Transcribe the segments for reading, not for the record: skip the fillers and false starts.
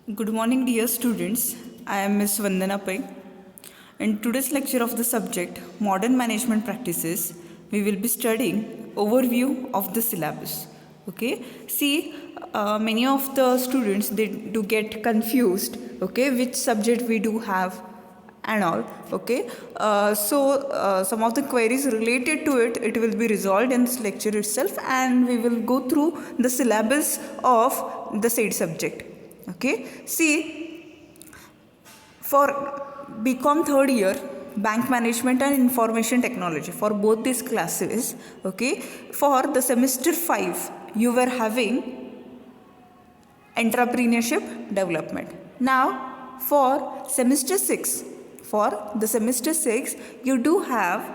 Good morning, dear students. I am Ms. Vandana Pai. In today's lecture of the subject Modern Management Practices, we will be studying overview of the syllabus. Okay. See, many of the students they do get confused. Okay, which subject we do have and all. Okay. Some of the queries related to it will be resolved in this lecture itself, and we will go through the syllabus of the said subject. Okay, see, for BCom third year, Bank Management and Information Technology, for both these classes, okay, for the semester 5, you were having Entrepreneurship Development. Now, for semester 6, you do have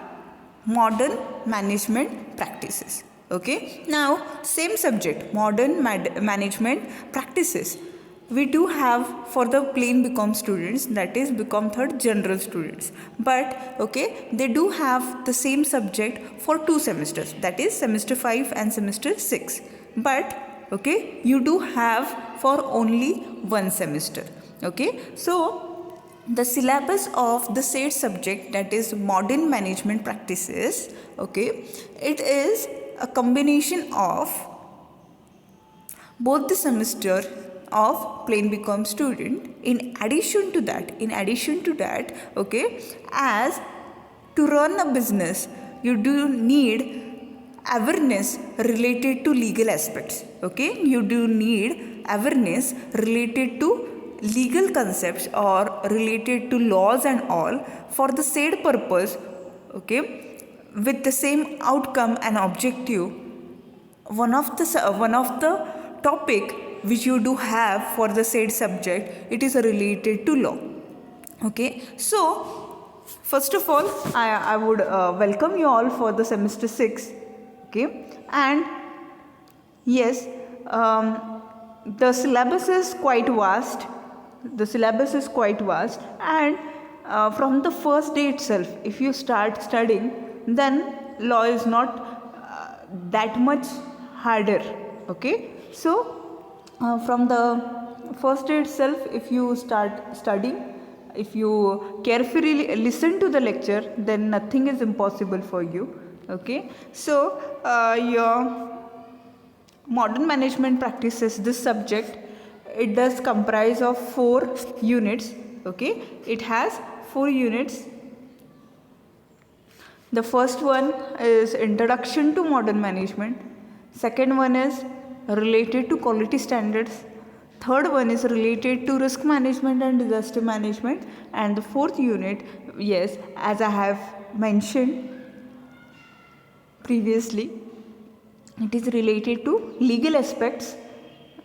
Modern Management Practices. Okay, now same subject, Modern Management Practices, we do have for the plain BCom students, that is BCom third general students, but okay, they do have the same subject for 2 semesters, that is semester 5 and semester 6, but okay, you do have for only 1 semester. Okay, so the syllabus of the said subject, that is Modern Management Practices, okay, it is a combination of both the semester of plain BCom student. In addition to that, okay, as to run a business, you do need awareness related to legal aspects. Okay, you do need awareness related to legal concepts or related to laws and all for the said purpose. Okay, with the same outcome and objective, one of the topic which you do have for the said subject, it is related to law. Okay, so first of all, I would welcome you all for the semester 6. Okay, and yes, the syllabus is quite vast. And from the first day itself, if you start studying, then law is not that much harder. Okay, so from the first day itself, if you start studying, if you carefully listen to the lecture, then nothing is impossible for you. Okay, so your Modern Management Practices, this subject, it does comprise of 4 units. Okay, it has 4 units. The first one is Introduction to Modern Management. Second one is related to quality standards. Third one is related to risk management and disaster management. And the fourth unit, yes, as I have mentioned previously, it is related to legal aspects.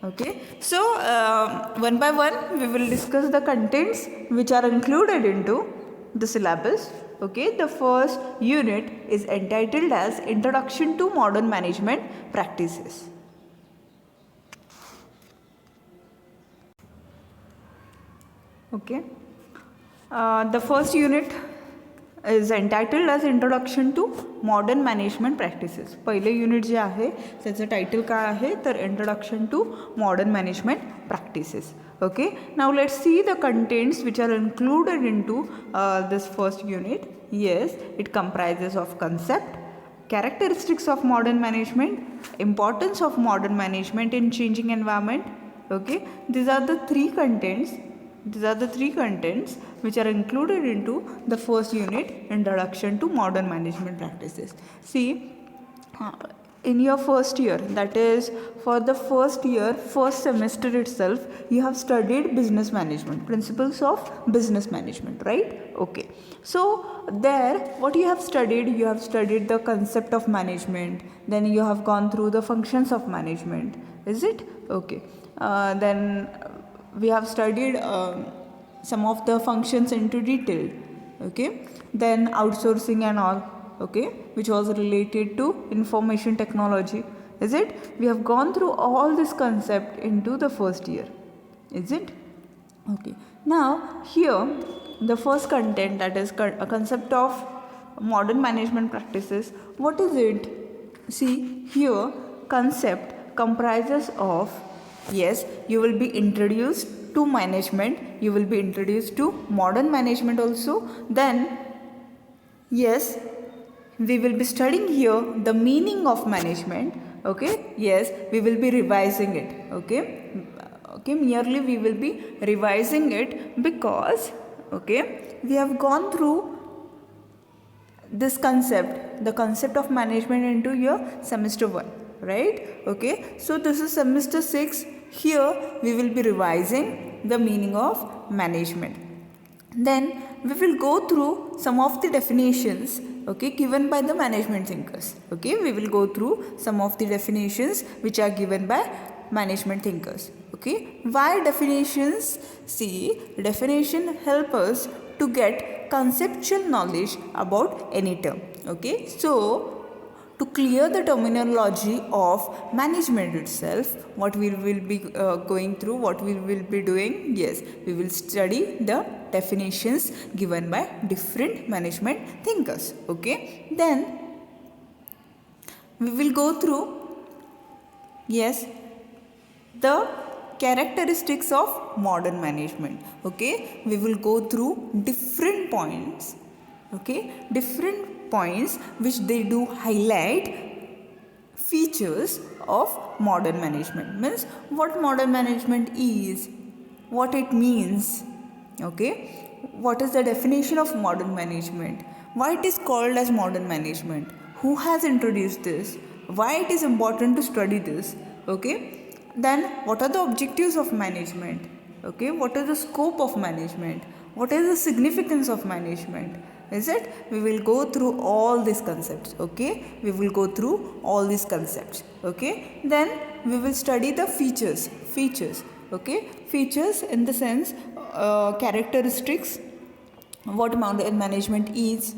Okay, so one by one we will discuss the contents which are included into the syllabus. Okay, the first unit is entitled as Introduction to Modern Management Practices. Okay, the first unit is entitled as Introduction to Modern Management Practices. पहिले unit जे आहे त्याचं title काय आहे तर Introduction to Modern Management Practices. Okay, now let's see the contents which are included into this first unit. Yes, it comprises of concept, characteristics of modern management, importance of modern management in changing environment. Okay, these are the three contents which are included into the first unit, Introduction to Modern Management Practices. See, in your first year, that is for the first year, first semester itself, you have studied business management, principles of business management, right? Okay, so there what you have studied the concept of management, then you have gone through the functions of management, is it? Okay, then we have studied some of the functions into detail. Okay, then outsourcing and all, okay, which was related to information technology, is it? We have gone through all this concept into the first year, is it? Okay, now here the first content, that is a concept of modern management practices. What is it? See, here concept comprises of, yes, you will be introduced to management, you will be introduced to modern management also. Then yes, we will be studying here the meaning of management. Okay, yes, we will be revising it. Okay, merely we will be revising it because okay, we have gone through this concept, the concept of management into your semester 1, right? Okay, so this is semester 6. Here we will be revising the meaning of management. Then we will go through some of the definitions, okay, given by the management thinkers. Okay, we will go through some of the definitions which are given by management thinkers. Okay, why definitions? See, definition help us to get conceptual knowledge about any term. Okay, so to clear the terminology of management itself, what we will be going through, what we will be doing, yes, we will study the definitions given by different management thinkers. Okay, then we will go through, yes, the characteristics of modern management. Okay, we will go through different points, okay, different points which they do highlight features of modern management. Means what modern management is, what it means, okay, what is the definition of modern management, why it is called as modern management, who has introduced this, why it is important to study this. Okay, then what are the objectives of management, okay, what is the scope of management, what is the significance of management, is it? We will go through all these concepts. Okay, we will go through all these concepts. Okay, then we will study the features. Okay, features in the sense characteristics, what modern management is.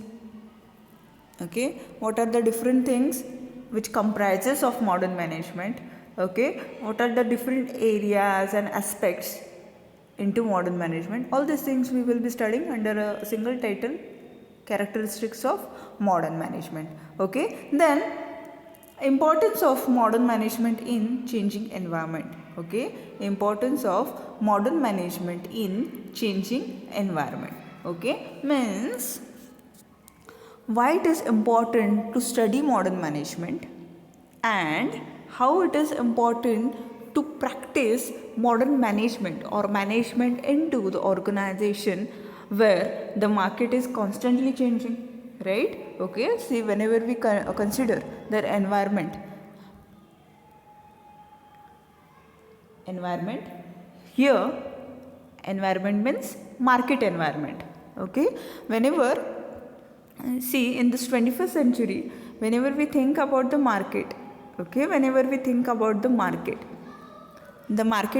Okay, what are the different things which comprises of modern management. Okay, what are the different areas and aspects into modern management. All these things we will be studying under a single title, characteristics of modern management. Okay, then importance of modern management in changing environment. Okay, importance of modern management in changing environment. Okay, means why it is important to study modern management and how it is important to practice modern management or management into the organization where the market is constantly changing, right? Okay, see, whenever we consider the environment here, environment means market environment. Okay, whenever see, in this 21st century, whenever we think about the market, okay, whenever we think about the market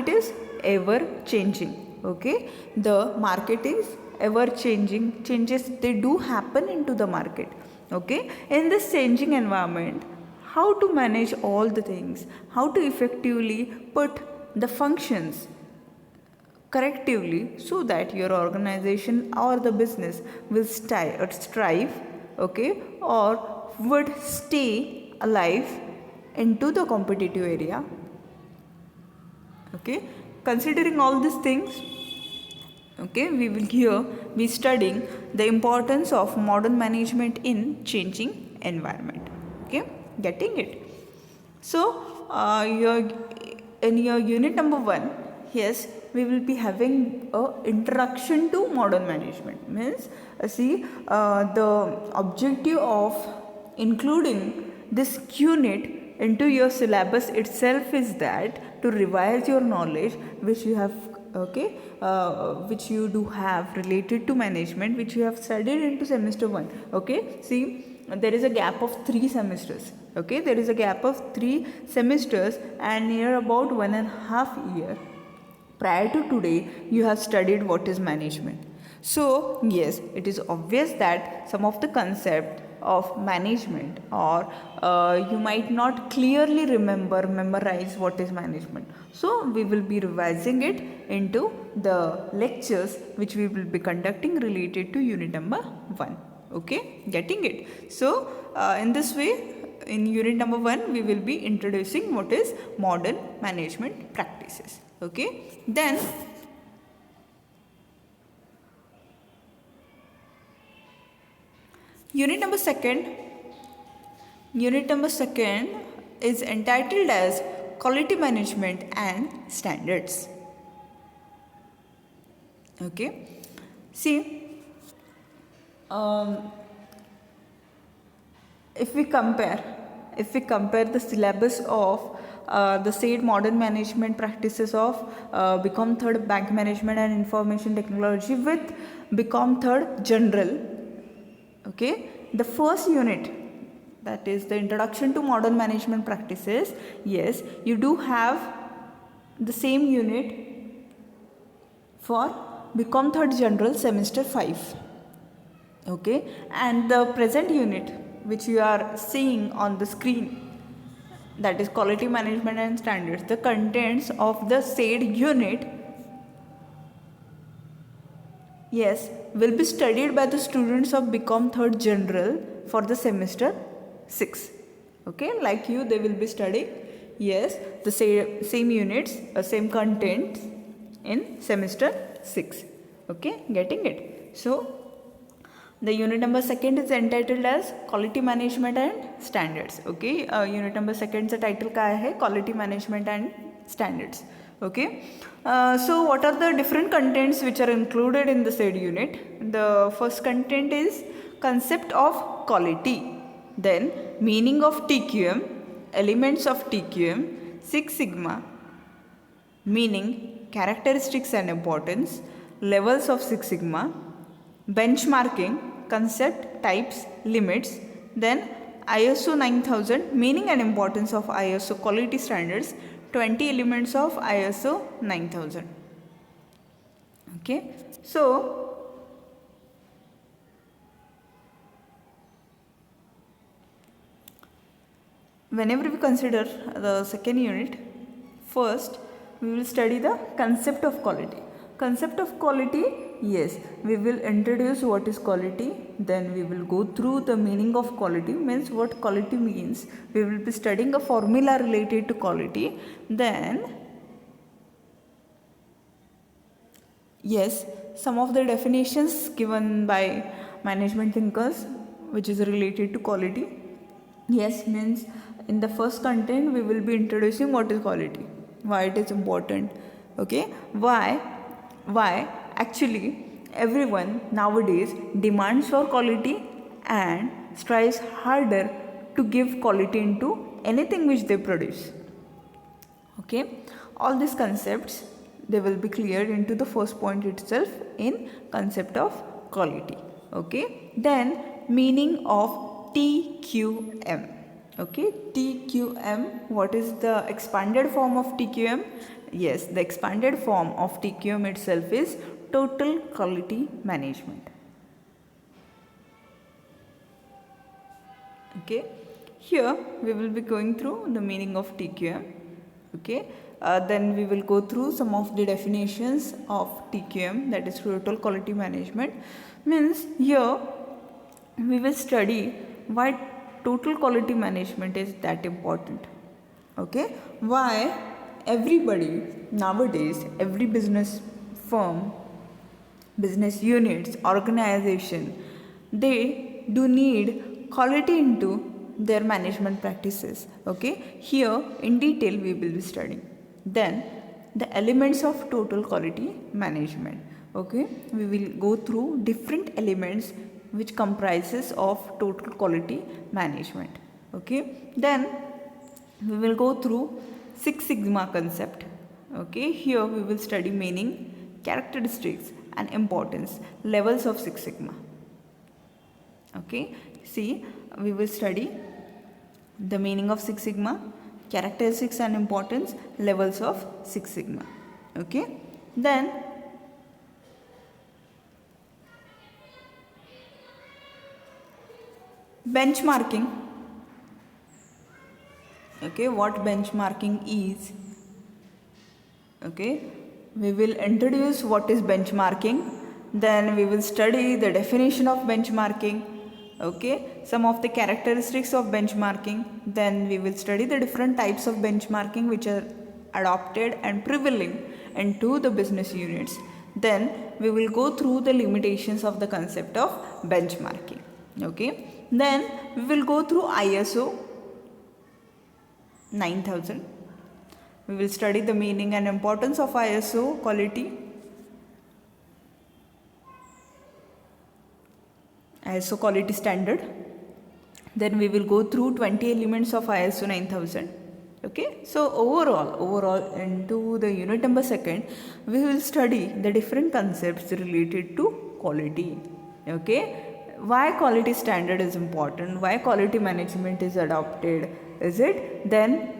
is ever changing. Okay, the market is ever changing, changes they do happen into the market. Okay, in this changing environment, how to manage all the things, how to effectively put the functions correctively so that your organization or the business will strive, okay, or would stay alive into the competitive area. Okay, considering all these things, okay, we will here be studying the importance of modern management in changing environment. Okay, getting it? So in your unit number 1, yes, we will be having a introduction to modern management. Means the objective of including this unit into your syllabus itself is that to revise your knowledge which you have, okay, which you do have related to management, which you have studied into semester 1. Okay, see, there is a gap of 3 semesters. Okay, there is a gap of 3 semesters and near about 1.5 years prior to today you have studied what is management. So yes, it is obvious that some of the concept of management or you might not clearly memorize what is management. So we will be revising it into the lectures which we will be conducting related to unit number 1. Okay, getting it? So in this way, in unit number 1 we will be introducing what is modern management practices. Okay, then Unit number second. Unit number second is entitled as Quality Management and Standards. Okay. See, if we compare the syllabus of the said modern management practices of BCom third bank management and information technology with BCom third general, okay, the first unit, that is the introduction to modern management practices, yes, you do have the same unit for BCom third general semester 5, okay, and the present unit which you are seeing on the screen, that is quality management and standards, the contents of the said unit, yes, will be studied by the students of BCom third general for the semester 6, okay, like you they will be studying, yes, the same units, same contents in semester 6, okay, getting it. So the unit number second is entitled as Quality Management and Standards, okay, unit number second का title क्या है, Quality Management and Standards, okay. So what are the different contents which are included in the said unit? The first content is concept of quality, then meaning of TQM, elements of TQM, Six Sigma, meaning, characteristics and importance, levels of Six Sigma, benchmarking, concept, types, limits, then ISO 9000, meaning and importance of ISO quality standards, 20 elements of ISO 9000. Okay, so whenever we consider the second unit, first we will study the concept of quality. Concept of quality, yes, we will introduce what is quality, then we will go through the meaning of quality, means what quality means, we will be studying a formula related to quality, then yes, some of the definitions given by management thinkers which is related to quality, yes, means in the first content we will be introducing what is quality, why it is important, okay, why actually everyone nowadays demands for quality and strives harder to give quality into anything which they produce, okay. All these concepts they will be cleared into the first point itself in concept of quality, okay. Then meaning of TQM, okay, TQM, what is the expanded form of TQM? Yes, the expanded form of TQM itself is total quality management, okay. Here we will be going through the meaning of TQM, okay. Then we will go through some of the definitions of TQM, that is total quality management, means here we will study why total quality management is that important, okay. Why everybody nowadays, every business firm, business units, organization, they do need quality into their management practices, okay. Here in detail we will be studying. Then the elements of total quality management, okay, we will go through different elements which comprises of total quality management, okay. Then we will go through Six Sigma concept, okay. Here we will study meaning, characteristics and importance, levels of Six Sigma, okay. See, we will study the meaning of Six Sigma, characteristics and importance, levels of Six Sigma, okay. Then benchmarking, okay, what benchmarking is, okay. We will introduce what is benchmarking, then we will study the definition of benchmarking, okay, some of the characteristics of benchmarking, then we will study the different types of benchmarking which are adopted and prevailing into the business units, then we will go through the limitations of the concept of benchmarking, Okay, then we will go through ISO 9000. We will study the meaning and importance of ISO quality, ISO quality standard. Then we will go through 20 elements of ISO 9000. Okay, so overall into the unit number 2, we will study the different concepts related to quality. Okay, why quality standard is important, why quality management is adopted, is it? Then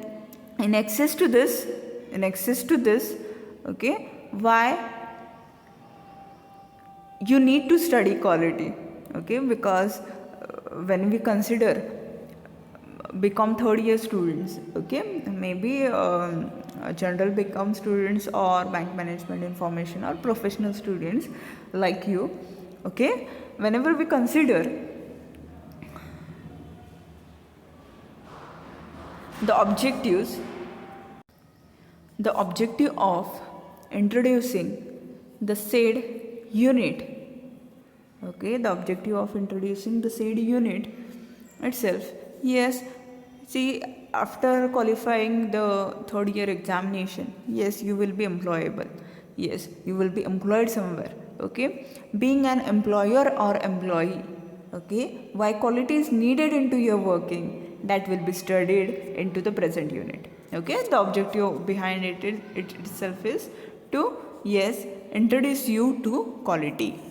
in access to this, okay, why you need to study quality. Okay, because when we consider become third year students, okay, maybe general become students or bank management information or professional students like you. Okay, whenever we consider the objective of introducing the said unit, okay, the objective of introducing the said unit itself, yes, see, after qualifying the third year examination, yes, you will be employable, yes, you will be employed somewhere. Okay, being an employer or employee, okay, why quality is needed into your working, that will be studied into the present unit. Okay, the objective behind it itself is to, yes, introduce you to quality.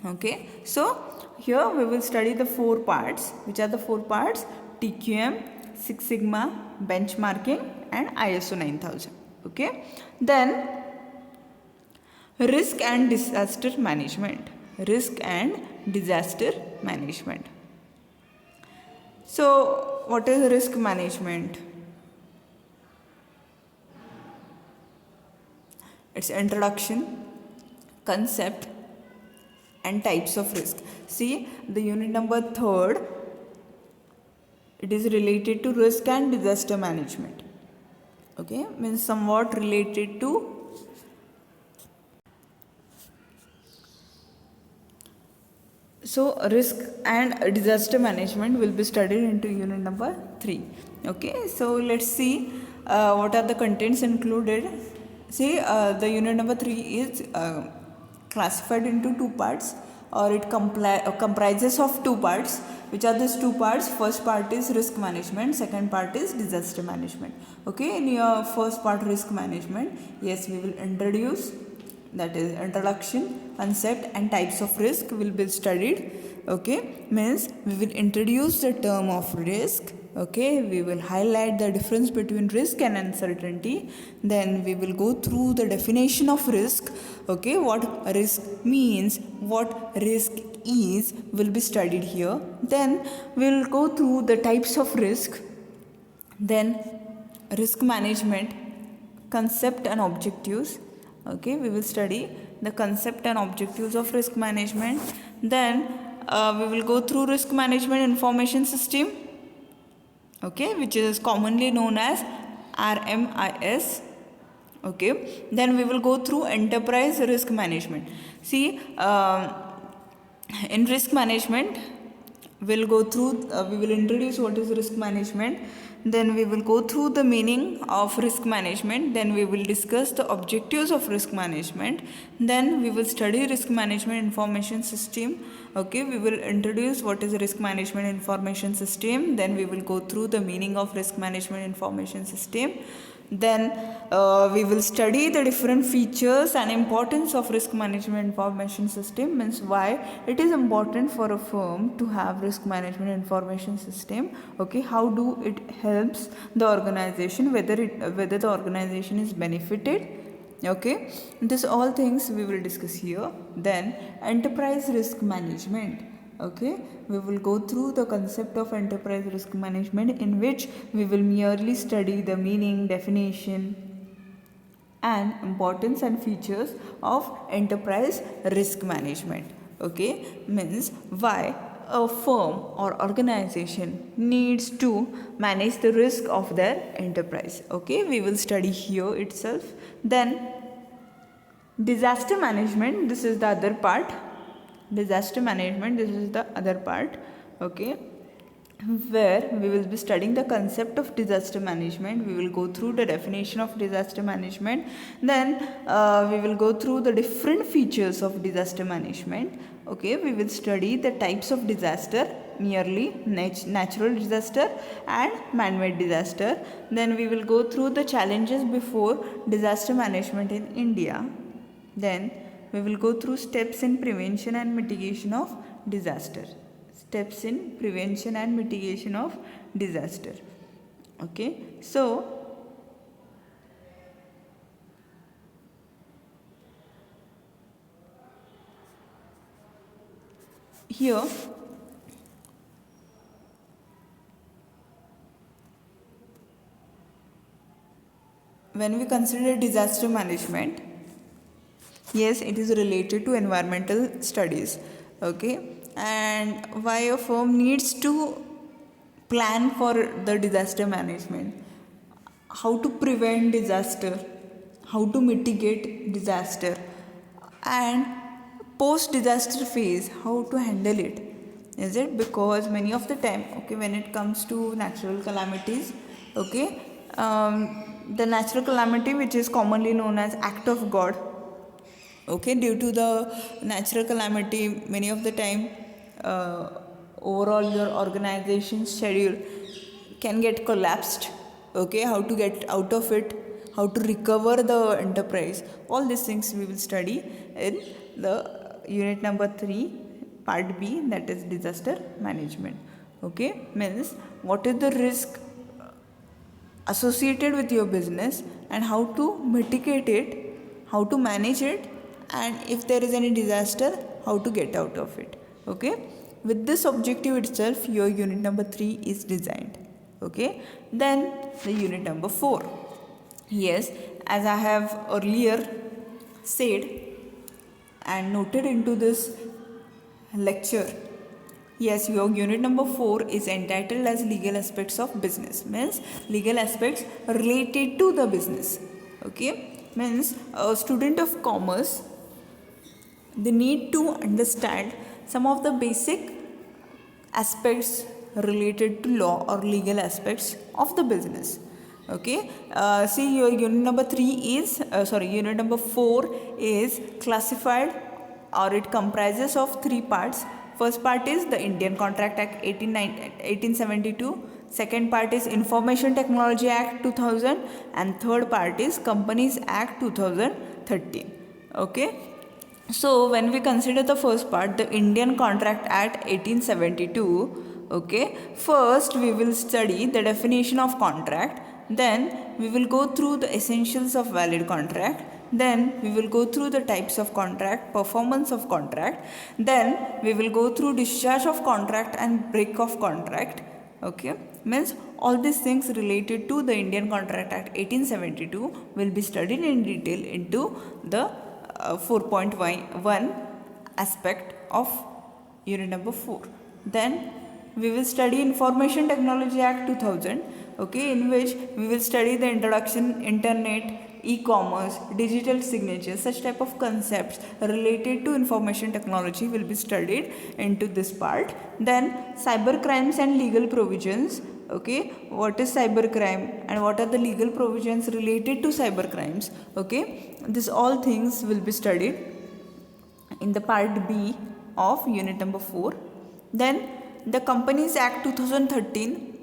Okay, so here we will study the 4 parts. Which are the 4 parts? TQM, Six Sigma, benchmarking and ISO 9000. Okay, then risk and disaster management. So what is risk management? Its introduction, concept and types of risk. See, the unit number 3, it is related to risk and disaster management. Okay, means somewhat related to risk and disaster management will be studied into unit number 3. Okay, so let's see what are the contents included. See, the unit number 3 is classified into 2 parts, or it comprises of 2 parts. Which are these 2 parts? First part is risk management, second part is disaster management. Okay, in your first part, risk management, yes, we will introduce, that is introduction, concept and types of risk will be studied. Okay, means we will introduce the term of risk. Okay, we will highlight the difference between risk and uncertainty. Then we will go through the definition of risk. Okay, what risk means, what risk is will be studied here. Then we will go through the types of risk, then risk management, concept and objectives. Okay, we will study the concept and objectives of risk management. Then we will go through risk management information system, okay, which is commonly known as RMIS. Okay, then we will go through enterprise risk management. See, in risk management we'll go through, we will introduce what is risk management, then we will go through the meaning of risk management, then we will discuss the objectives of risk management, then we will study risk management information system. Okay, we will introduce what is risk management information system, then we will go through the meaning of risk management information system, then we will study the different features and importance of risk management information system, means why it is important for a firm to have risk management information system. Okay, how do it helps the organization, whether the organization is benefited. Okay, this all things we will discuss here. Then enterprise risk management. Okay, we will go through the concept of enterprise risk management, in which we will merely study the meaning, definition and importance and features of enterprise risk management. Okay, means why a firm or organization needs to manage the risk of their enterprise. Okay, we will study here itself. Then disaster management, this is the other part. disaster management, this is the other part, okay, where we will be studying the concept of disaster management. We will go through the definition of disaster management, then we will go through the different features of disaster management, okay. We will study the types of disaster, merely natural disaster and man-made disaster. Then we will go through the challenges before disaster management in India. Then we will go through steps in prevention and mitigation of disaster. Steps in prevention and mitigation of disaster. Okay, so here when we consider disaster management, yes, it is related to environmental studies, okay. And why a firm needs to plan for the disaster management, how to prevent disaster, how to mitigate disaster, and post disaster phase, how to handle it. Is it because many of the time, okay, when it comes to natural calamities, okay, the natural calamity which is commonly known as act of God, okay, due to the natural calamity, many of the time overall your organization's schedule can get collapsed, okay. How to get out of it, how to recover the enterprise, all these things we will study in the unit number 3 part B, that is disaster management, okay. Means what is the risk associated with your business and how to mitigate it, how to manage it, and if there is any disaster, how to get out of it, okay. With this objective itself, your unit number 3 is designed, okay. Then the unit number 4, yes, as I have earlier said and noted into this lecture, yes, your unit number 4 is entitled as legal aspects of business, means legal aspects related to the business, okay. Means a student of commerce, they need to understand some of the basic aspects related to law or legal aspects of the business, okay. See, your unit number 3 is unit number 4 is classified, or it comprises of 3 parts. First part is the Indian Contract Act 1872, second part is Information Technology Act 2000, and third part is Companies Act 2013, okay. So when we consider the first part, the Indian Contract Act 1872, okay, first we will study the definition of contract, then we will go through the essentials of valid contract, then we will go through the types of contract, performance of contract, then we will go through discharge of contract and break of contract, okay. Means all these things related to the Indian Contract Act 1872 will be studied in detail into the 4.1 aspect of unit number 4. Then we will study Information Technology Act 2000, okay, in which we will study the introduction, internet, e-commerce, digital signature, such type of concepts related to information technology will be studied into this part. Then cyber crimes and legal provisions, okay, what is cyber crime and what are the legal provisions related to cyber crimes, okay. This all things will be studied in the part B of unit number 4. Then the Companies Act 2013,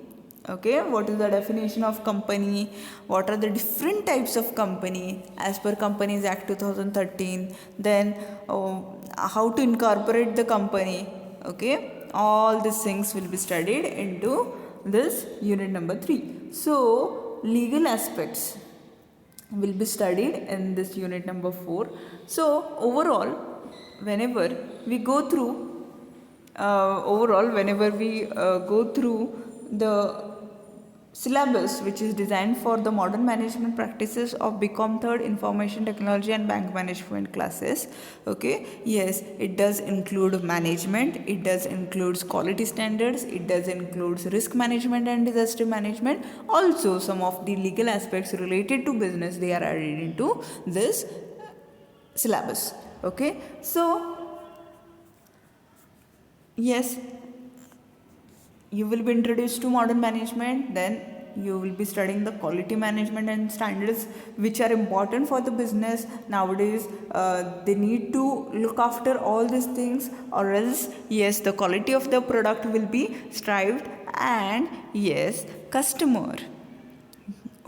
okay, what is the definition of company, what are the different types of company as per Companies Act 2013, then how to incorporate the company, okay, all these things will be studied into this unit number 3. So legal aspects will be studied in this unit number 4. So overall, whenever we go through the syllabus which is designed for the modern management practices of BCom third information technology and bank management classes, okay, yes, it does include management, it does includes quality standards, it does includes risk management and disaster management, also some of the legal aspects related to business they are added into this syllabus, okay. So Yes, you will be introduced to modern management, then you will be studying the quality management and standards which are important for the business nowadays. They need to look after all these things, or else yes, the quality of the product will be strived. And yes, customer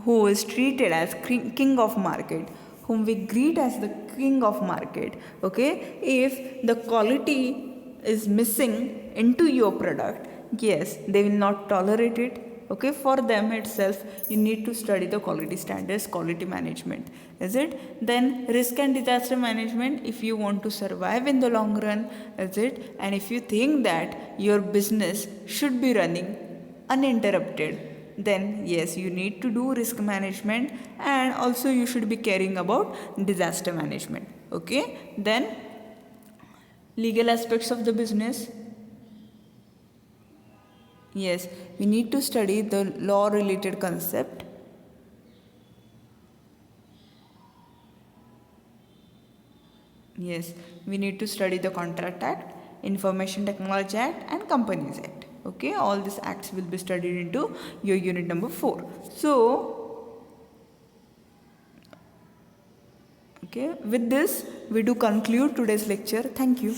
who is treated as king of market, whom we greet as the king of market. Okay, if the quality is missing into your product, yes, they will not tolerate it. Okay, for them itself you need to study the quality standards, quality management, is it? Then risk and disaster management, if you want to survive in the long run, is it? And if you think that your business should be running uninterrupted, then yes, you need to do risk management, and also you should be caring about disaster management. Okay, then legal aspects of the business, yes, we need to study the law related concept. Yes, we need to study the Contract Act, Information Technology Act, and Companies Act. Okay, all these acts will be studied into your unit number 4. So, okay, with this, we do conclude today's lecture. Thank you.